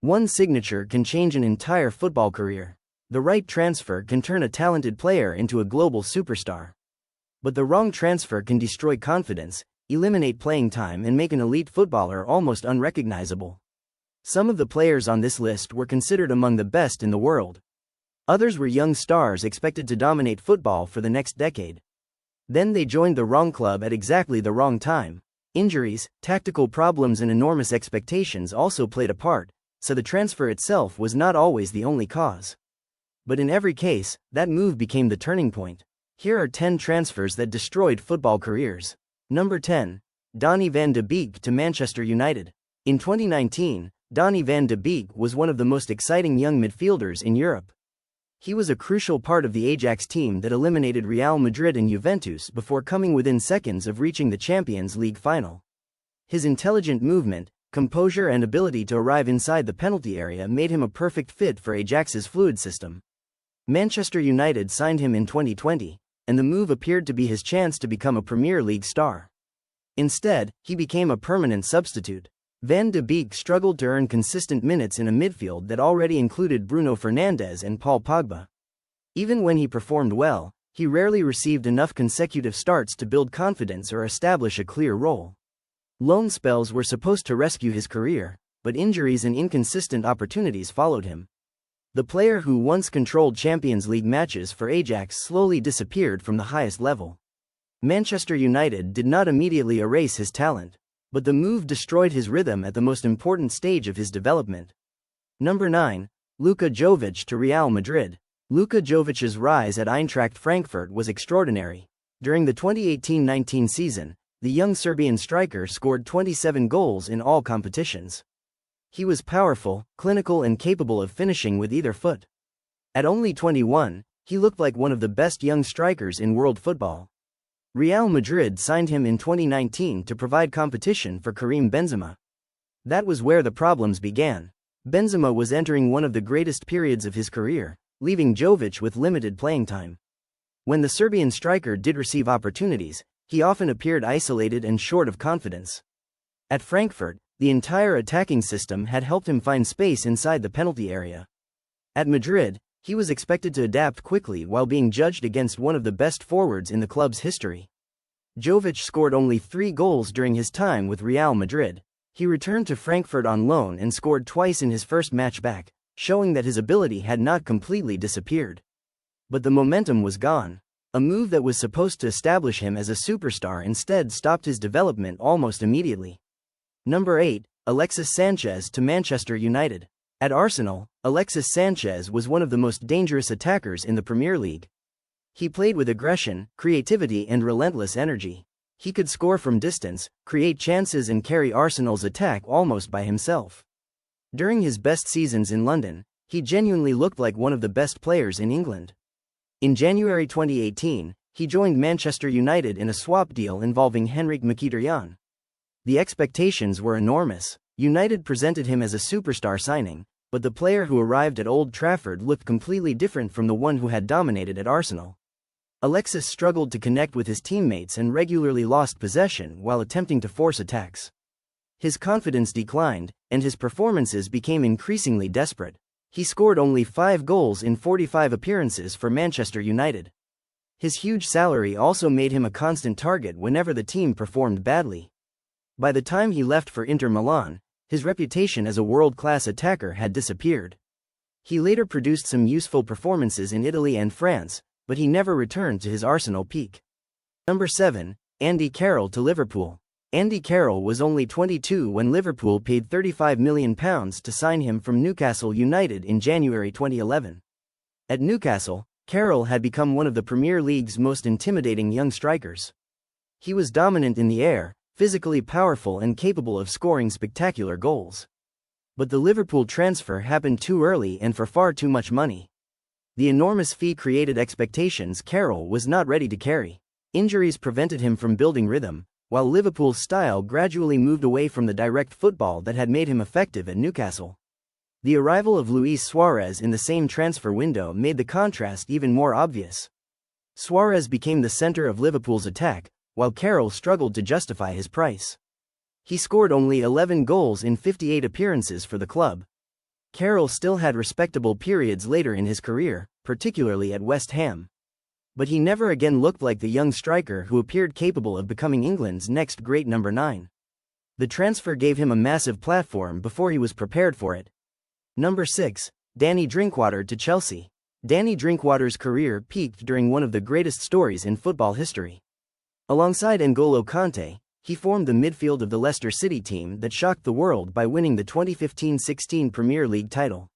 One signature can change an entire football career. The right transfer can turn a talented player into a global superstar. But the wrong transfer can destroy confidence, eliminate playing time, and make an elite footballer almost unrecognizable. Some of the players on this list were considered among the best in the world. Others were young stars expected to dominate football for the next decade. Then they joined the wrong club at exactly the wrong time. Injuries, tactical problems, and enormous expectations also played a part, so the transfer itself was not always the only cause. But in every case, that move became the turning point. Here are 10 transfers that destroyed football careers. Number 10. Donny van de Beek to Manchester United. In 2019, Donny van de Beek was one of the most exciting young midfielders in Europe. He was a crucial part of the Ajax team that eliminated Real Madrid and Juventus before coming within seconds of reaching the Champions League final. His intelligent movement, composure, and ability to arrive inside the penalty area made him a perfect fit for Ajax's fluid system. Manchester United signed him in 2020, and the move appeared to be his chance to become a Premier League star. Instead, he became a permanent substitute. Van de Beek struggled to earn consistent minutes in a midfield that already included Bruno Fernandes and Paul Pogba. Even when he performed well, he rarely received enough consecutive starts to build confidence or establish a clear role. Loan spells were supposed to rescue his career, but injuries and inconsistent opportunities followed him. The player who once controlled Champions League matches for Ajax slowly disappeared from the highest level. Manchester United did not immediately erase his talent, but the move destroyed his rhythm at the most important stage of his development. Number 9. Luka Jovic to Real Madrid. Luka Jovic's rise at Eintracht Frankfurt was extraordinary. During the 2018-19 season, the young Serbian striker scored 27 goals in all competitions. He was powerful, clinical, and capable of finishing with either foot. At only 21, he looked like one of the best young strikers in world football. Real Madrid signed him in 2019 to provide competition for Karim Benzema. That was where the problems began. Benzema was entering one of the greatest periods of his career, leaving Jovic with limited playing time. When the Serbian striker did receive opportunities, he often appeared isolated and short of confidence. At Frankfurt, the entire attacking system had helped him find space inside the penalty area. At Madrid, he was expected to adapt quickly while being judged against one of the best forwards in the club's history. Jovic scored only 3 goals during his time with Real Madrid. He returned to Frankfurt on loan and scored twice in his first match back, showing that his ability had not completely disappeared. But the momentum was gone. A move that was supposed to establish him as a superstar instead stopped his development almost immediately. Number 8. Alexis Sanchez to Manchester United. At Arsenal, Alexis Sanchez was one of the most dangerous attackers in the Premier League. He played with aggression, creativity, and relentless energy. He could score from distance, create chances, and carry Arsenal's attack almost by himself. During his best seasons in London, he genuinely looked like one of the best players in England. In January 2018, he joined Manchester United in a swap deal involving Henrik Mkhitaryan. The expectations were enormous. United presented him as a superstar signing, but the player who arrived at Old Trafford looked completely different from the one who had dominated at Arsenal. Alexis struggled to connect with his teammates and regularly lost possession while attempting to force attacks. His confidence declined, and his performances became increasingly desperate. He scored only 5 goals in 45 appearances for Manchester United. His huge salary also made him a constant target whenever the team performed badly. By the time he left for Inter Milan, his reputation as a world-class attacker had disappeared. He later produced some useful performances in Italy and France, but he never returned to his Arsenal peak. Number 7. Andy Carroll to Liverpool. Andy Carroll was only 22 when Liverpool paid £35 million to sign him from Newcastle United in January 2011. At Newcastle, Carroll had become one of the Premier League's most intimidating young strikers. He was dominant in the air, physically powerful, and capable of scoring spectacular goals. But the Liverpool transfer happened too early and for far too much money. The enormous fee created expectations Carroll was not ready to carry. Injuries prevented him from building rhythm, while Liverpool's style gradually moved away from the direct football that had made him effective at Newcastle. The arrival of Luis Suarez in the same transfer window made the contrast even more obvious. Suarez became the center of Liverpool's attack, while Carroll struggled to justify his price. He scored only 11 goals in 58 appearances for the club. Carroll still had respectable periods later in his career, particularly at West Ham. But he never again looked like the young striker who appeared capable of becoming England's next great number 9. The transfer gave him a massive platform before he was prepared for it. Number 6. Danny Drinkwater to Chelsea. Danny Drinkwater's career peaked during one of the greatest stories in football history. Alongside N'Golo Kanté, he formed the midfield of the Leicester City team that shocked the world by winning the 2015-16 Premier League title.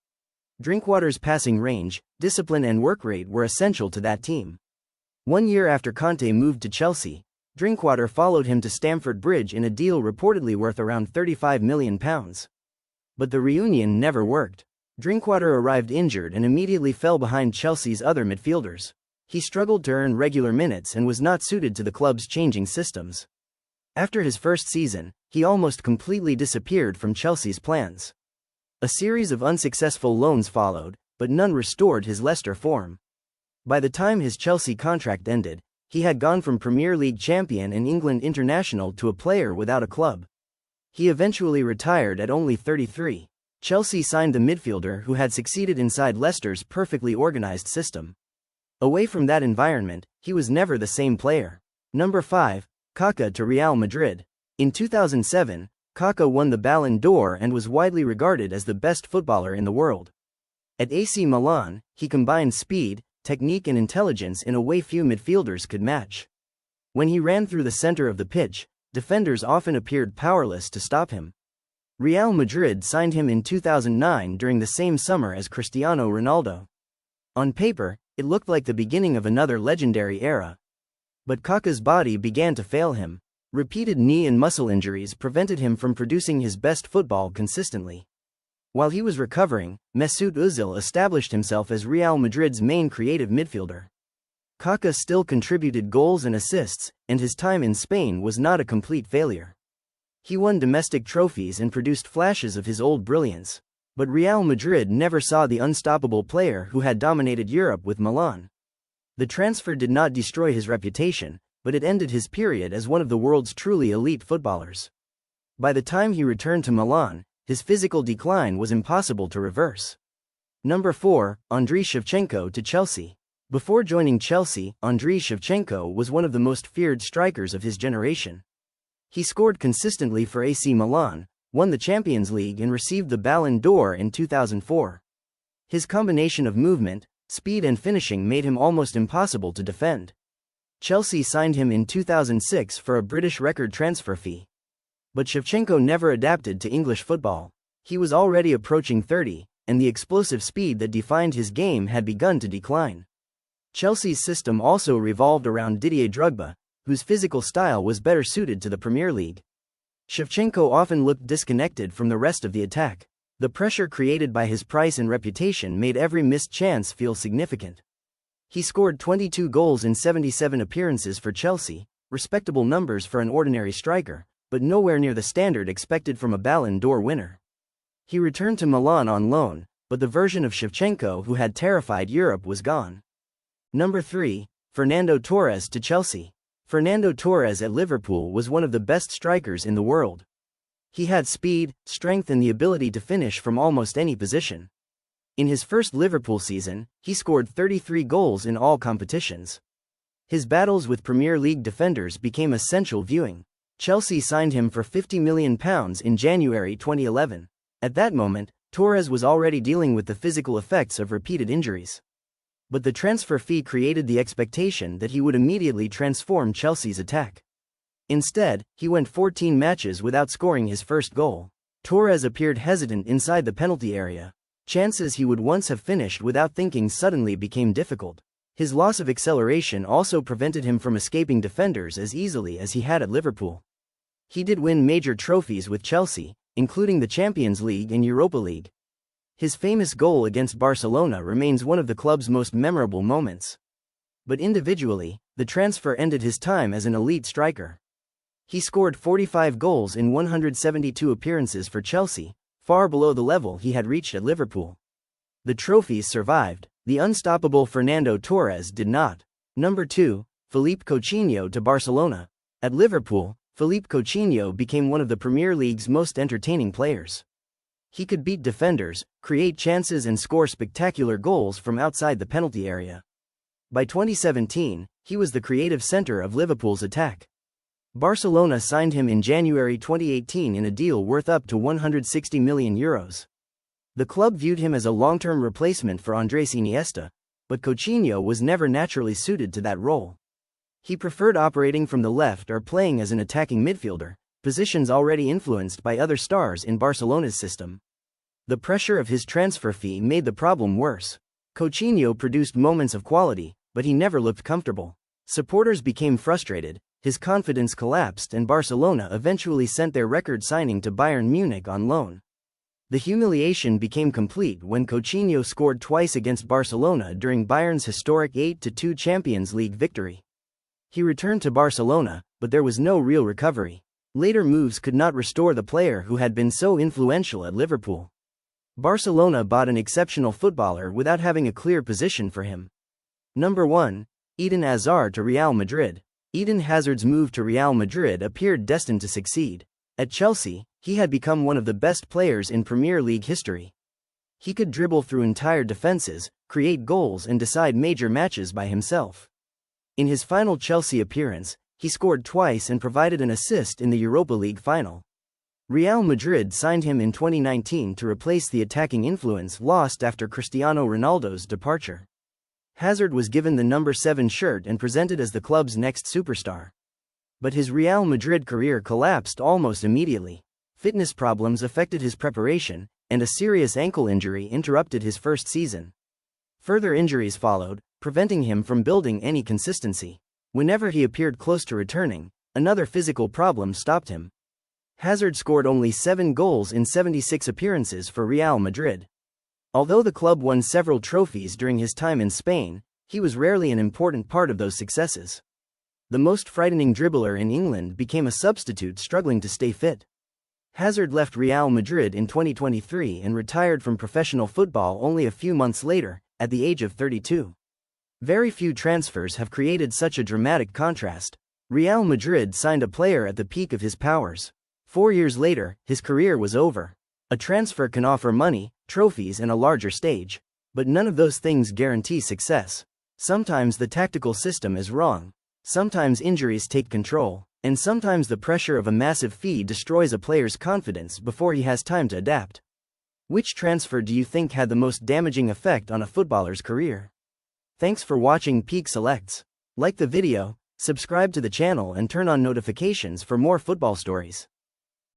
Drinkwater's passing range, discipline and work rate were essential to that team. 1 year after Kanté moved to Chelsea, Drinkwater followed him to Stamford Bridge in a deal reportedly worth around £35 million. But the reunion never worked. Drinkwater arrived injured and immediately fell behind Chelsea's other midfielders. He struggled to earn regular minutes and was not suited to the club's changing systems. After his first season, he almost completely disappeared from Chelsea's plans. A series of unsuccessful loans followed, but none restored his Leicester form. By the time his Chelsea contract ended, he had gone from Premier League champion and England international to a player without a club. He eventually retired at only 33. Chelsea signed the midfielder who had succeeded inside Leicester's perfectly organized system. Away from that environment, he was never the same player. Number 5. Kaká to Real Madrid. In 2007, Kaká won the Ballon d'Or and was widely regarded as the best footballer in the world. At AC Milan, he combined speed, technique and intelligence in a way few midfielders could match. When he ran through the center of the pitch, defenders often appeared powerless to stop him. Real Madrid signed him in 2009 during the same summer as Cristiano Ronaldo. On paper, it looked like the beginning of another legendary era. But Kaká's body began to fail him. Repeated knee and muscle injuries prevented him from producing his best football consistently. While he was recovering, Mesut Özil established himself as Real Madrid's main creative midfielder. Kaká still contributed goals and assists, and his time in Spain was not a complete failure. He won domestic trophies and produced flashes of his old brilliance. But Real Madrid never saw the unstoppable player who had dominated Europe with Milan. The transfer did not destroy his reputation, but it ended his period as one of the world's truly elite footballers. By the time he returned to Milan, his physical decline was impossible to reverse. Number 4. Andriy Shevchenko to Chelsea. Before joining Chelsea, Andriy Shevchenko was one of the most feared strikers of his generation. He scored consistently for AC Milan, won the Champions League and received the Ballon d'Or in 2004. His combination of movement, speed and finishing made him almost impossible to defend. Chelsea signed him in 2006 for a British record transfer fee. But Shevchenko never adapted to English football. He was already approaching 30, and the explosive speed that defined his game had begun to decline. Chelsea's system also revolved around Didier Drogba, whose physical style was better suited to the Premier League. Shevchenko often looked disconnected from the rest of the attack. The pressure created by his price and reputation made every missed chance feel significant. He scored 22 goals in 77 appearances for Chelsea, respectable numbers for an ordinary striker, but nowhere near the standard expected from a Ballon d'Or winner. He returned to Milan on loan, but the version of Shevchenko who had terrified Europe was gone. Number 3. Fernando Torres to Chelsea. Fernando Torres at Liverpool was one of the best strikers in the world. He had speed, strength and the ability to finish from almost any position. In his first Liverpool season, he scored 33 goals in all competitions. His battles with Premier League defenders became essential viewing. Chelsea signed him for £50 million in January 2011. At that moment, Torres was already dealing with the physical effects of repeated injuries. But the transfer fee created the expectation that he would immediately transform Chelsea's attack. Instead, he went 14 matches without scoring his first goal. Torres appeared hesitant inside the penalty area. Chances he would once have finished without thinking suddenly became difficult. His loss of acceleration also prevented him from escaping defenders as easily as he had at Liverpool. He did win major trophies with Chelsea, including the Champions League and Europa League. His famous goal against Barcelona remains one of the club's most memorable moments. But individually, the transfer ended his time as an elite striker. He scored 45 goals in 172 appearances for Chelsea, far below the level he had reached at Liverpool. The trophies survived, the unstoppable Fernando Torres did not. Number 2. Philippe Coutinho to Barcelona. At Liverpool, Philippe Coutinho became one of the Premier League's most entertaining players. He could beat defenders, create chances and score spectacular goals from outside the penalty area. By 2017, he was the creative center of Liverpool's attack. Barcelona signed him in January 2018 in a deal worth up to €160 million. The club viewed him as a long-term replacement for Andrés Iniesta, but Coutinho was never naturally suited to that role. He preferred operating from the left or playing as an attacking midfielder, positions already influenced by other stars in Barcelona's system. The pressure of his transfer fee made the problem worse. Coutinho produced moments of quality, but he never looked comfortable. Supporters became frustrated, his confidence collapsed and Barcelona eventually sent their record signing to Bayern Munich on loan. The humiliation became complete when Coutinho scored twice against Barcelona during Bayern's historic 8-2 Champions League victory. He returned to Barcelona, but there was no real recovery. Later moves could not restore the player who had been so influential at Liverpool. Barcelona bought an exceptional footballer without having a clear position for him. Number 1. Eden Hazard to Real Madrid. Eden Hazard's move to Real Madrid appeared destined to succeed. At Chelsea, he had become one of the best players in Premier League history. He could dribble through entire defenses, create goals and decide major matches by himself. In his final Chelsea appearance, he scored twice and provided an assist in the Europa League final. Real Madrid signed him in 2019 to replace the attacking influence lost after Cristiano Ronaldo's departure. Hazard was given the number 7 shirt and presented as the club's next superstar. But his Real Madrid career collapsed almost immediately. Fitness problems affected his preparation, and a serious ankle injury interrupted his first season. Further injuries followed, preventing him from building any consistency. Whenever he appeared close to returning, another physical problem stopped him. Hazard scored only 7 goals in 76 appearances for Real Madrid. Although the club won several trophies during his time in Spain, he was rarely an important part of those successes. The most frightening dribbler in England became a substitute struggling to stay fit. Hazard left Real Madrid in 2023 and retired from professional football only a few months later, at the age of 32. Very few transfers have created such a dramatic contrast. Real Madrid signed a player at the peak of his powers. 4 years later, his career was over. A transfer can offer money, trophies and a larger stage. But none of those things guarantee success. Sometimes the tactical system is wrong. Sometimes injuries take control. And sometimes the pressure of a massive fee destroys a player's confidence before he has time to adapt. Which transfer do you think had the most damaging effect on a footballer's career? Thanks for watching Peak Selects. Like the video, subscribe to the channel and turn on notifications for more football stories.